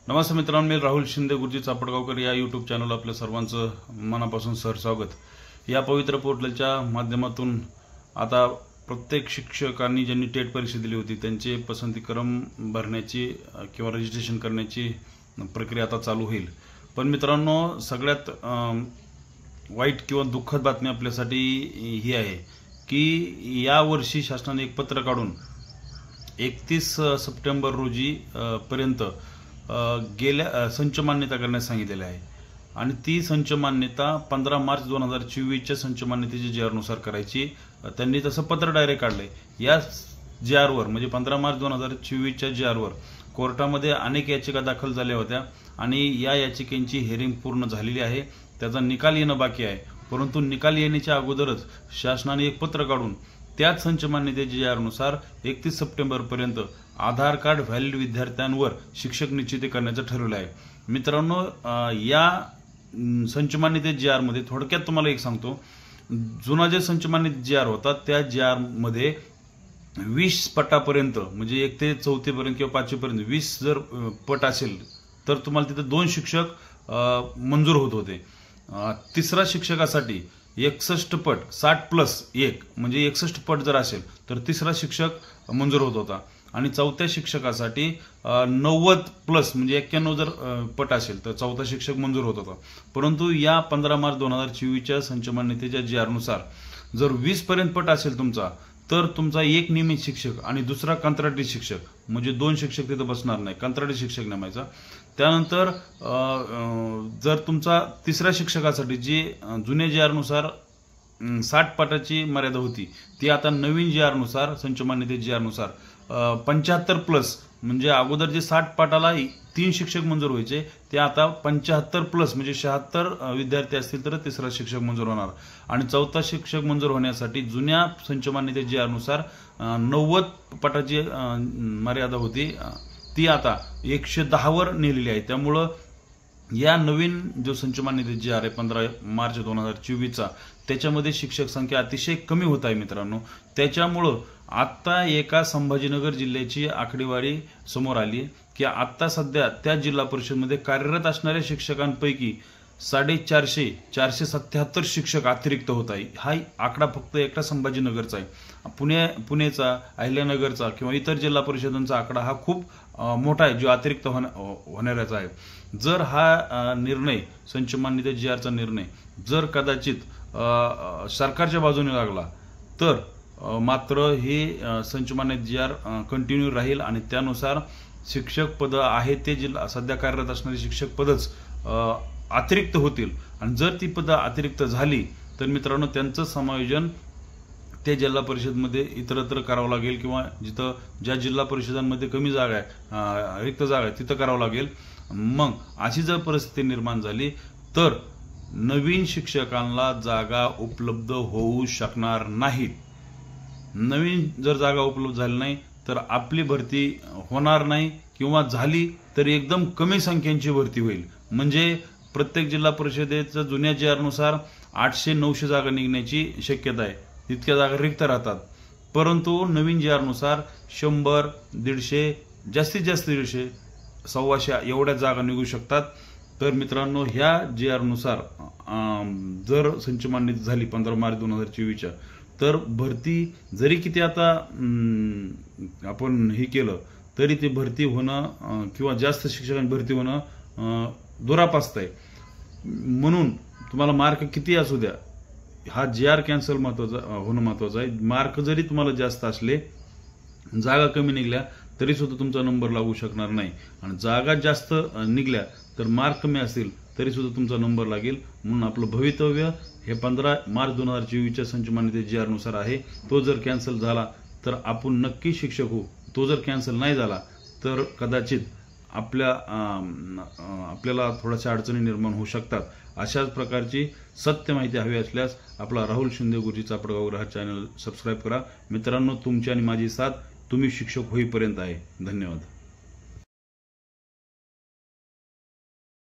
नमस्ते मित्रांनो, मी राहुल शिंदे गुरुजी चापडगावकर या यूट्यूब चॅनल आपल्या सर्वांचं मनापासून स्वागत। या पवित्र पोर्टलच्या माध्यमातून आता प्रत्येक शिक्षकांनी ज्यांनी टेट परीक्षा दिली होती त्यांचे पसंतीक्रम भरण्याची किंवा रजिस्ट्रेशन करण्याची प्रक्रिया आता चालू होईल। पण मित्रांनो, सगळ्यात वाईट किंवा दुःखद बातमी आपल्यासाठी ही आहे की या वर्षी शासनाने एक पत्र काढून 31 सप्टेंबर रोजी पर्यंत गेल्या संच मान्यता करण्यास सांगितलेले आहे आणि ती संच मान्यता 15 मार्च 2024च्या संच मान्यतेच्या जी आर नुसार करायची। त्यांनी तसं पत्र डायरेक्ट काढलंय। या जी आर वर म्हणजे 15 मार्च 2024च्या जी आर वर कोर्टामध्ये अनेक याचिका दाखल झाल्या होत्या आणि या याचिकेची हिअरिंग पूर्ण झालेली आहे। त्याचा निकाल येणं बाकी आहे, परंतु निकाल येण्याच्या अगोदरच शासनाने एक पत्र काढून त्याच संच मान्यतेच्या जी आर नुसार 31 सप्टेंबर पर्यंत आधार कार्ड व्हॅलिड विद्यार्थ्यांवर शिक्षक निश्चित करण्याचं ठरवलं आहे। मित्रांनो, या संच मान्यते जी आर मध्ये थोडक्यात तुम्हाला एक सांगतो, जुना जे संच मान्यते जी आर होता त्या जी आर मध्ये 20 पटापर्यंत म्हणजे 1 ते 4थी पर्यंत किंवा 5वी पर्यंत 20 जर पट असेल तर तुम्हाला तिथे 2 शिक्षक मंजूर होत होते। तिसरा शिक्षकासाठी 61 पट 60+1 म्हणजे 61 पट जर असेल तर तिसरा शिक्षक मंजूर होत होता आणि चौथ्या शिक्षकासाठी 90+ म्हणजे 91 जर पट असेल तर चौथा शिक्षक मंजूर होत होता। परंतु या 15 मार्च 2024च्या संच मान्यतेच्या जी आर नुसार जर 20 पर्यंत पट असेल तुमचा तर तुमचा एक नियमित शिक्षक आणि दुसरा कंत्राटी शिक्षक म्हणजे 2 शिक्षक तिथे बसणार नाही, कंत्राटी शिक्षक नेमायचा। त्यानंतर जर तुमचा तिसऱ्या शिक्षकासाठी जी जुन्या जी आर नुसार 60 पटाची मर्यादा होती ती आता नवीन जी आर नुसार संच मान्यते जी आर नुसार 75+ म्हणजे अगोदर जे 60 पटाला 3 शिक्षक मंजूर व्हायचे ते आता 75+ म्हणजे 76 विद्यार्थी असतील तर तिसरा शिक्षक मंजूर होणार आणि चौथा शिक्षक मंजूर होण्यासाठी जुन्या संच मान्यते जी आर नुसार 90 पटाची मर्यादा होती ती आता 110 वर नेलेली आहे। त्यामुळे या नवीन जो संच मान्यते जी आर आहे 15 मार्च 2024चा त्याच्यामध्ये शिक्षक संख्या अतिशय कमी होत आहे। मित्रांनो, त्याच्यामुळं आता एका संभाजीनगर जिल्ह्याची आकडेवारी समोर आली की आता सध्या त्या जिल्हा परिषदमध्ये कार्यरत असणाऱ्या शिक्षकांपैकी 477 शिक्षक अतिरिक्त होत आहे। हा आकडा फक्त एकटा संभाजीनगरचा आहे। पुणेचा, अहिल्यानगरचा किंवा इतर जिल्हा परिषदांचा आकडा हा खूप मोठा आहे जो अतिरिक्त होणाऱ्याचा आहे। जर हा निर्णय संच मान्यते जी आरचा निर्णय जर कदाचित सरकारच्या बाजूने लागला तर मात्र हे संच मान्यते जी आर कंटिन्यू राहील आणि त्यानुसार शिक्षक पद आहे ते जिल्हा सध्या कार्यरत असणारी शिक्षक पदच अतिरिक्त होतील आणि जर ती पद अतिरिक्त झाली तर मित्रांनो त्यांचं समायोजन त्या जिल्हा परिषदमध्ये इतरत्र करावं लागेल किंवा जिथं ज्या जिल्हा परिषदांमध्ये कमी जागा आहे, रिक्त जागा आहे तिथं करावं लागेल। मग अशी जर परिस्थिती निर्माण झाली तर नवीन शिक्षकांना जागा उपलब्ध होऊ शकणार नाहीत। नवीन जर जागा उपलब्ध झाली नाही तर आपली भरती होणार नाही किंवा झाली तर एकदम कमी संख्यांची भरती होईल। म्हणजे प्रत्येक जिल्हा परिषदेच्या जुन्या जी आर नुसार 800-900 जागा निघण्याची शक्यता आहे, तितक्या जागा रिक्त राहतात। परंतु नवीन जी आर नुसार 100, 150, जास्तीत जास्त 150, 125 एवढ्या जागा निघू शकतात। तर मित्रांनो, ह्या जी आर नुसार जर संच मान्यता झाली 15 मार्च 2024च्या तर भरती जरी किती आता आपण हे केलं तरी ते भरती होणं किंवा जास्त शिक्षकांची भरती होणं दुरापास्त आहे। म्हणून तुम्हाला मार्क किती असू द्या, हा जी आर कॅन्सल होणं महत्वाचं आहे। मार्क जरी तुम्हाला जास्त असले, जागा कमी निघल्या तरी सुद्धा तुमचा नंबर लागू शकणार नाही आणि जागा जास्त निघल्या तर मार्क कमी असतील तरी सुद्धा तुमचा नंबर लागेल। म्हणून आपलं भवितव्य हे 15 मार्च 2024च्या संच मान्यते जी आर नुसार आहे। तो जर कॅन्सल झाला तर आपण नक्की शिक्षक होऊ, तो जर कॅन्सल नाही झाला तर कदाचित आपल्याला थोड्याशा अडचणी निर्माण होऊ शकतात। अशाच प्रकारची सत्य माहिती हवी असल्यास आपला राहुल शिंदे गुरुजी चापडगावकर हा चॅनल सबस्क्राईब करा। मित्रांनो, तुमची आणि माझी साथ तुम्ही शिक्षक होईपर्यंत आहे। धन्यवाद।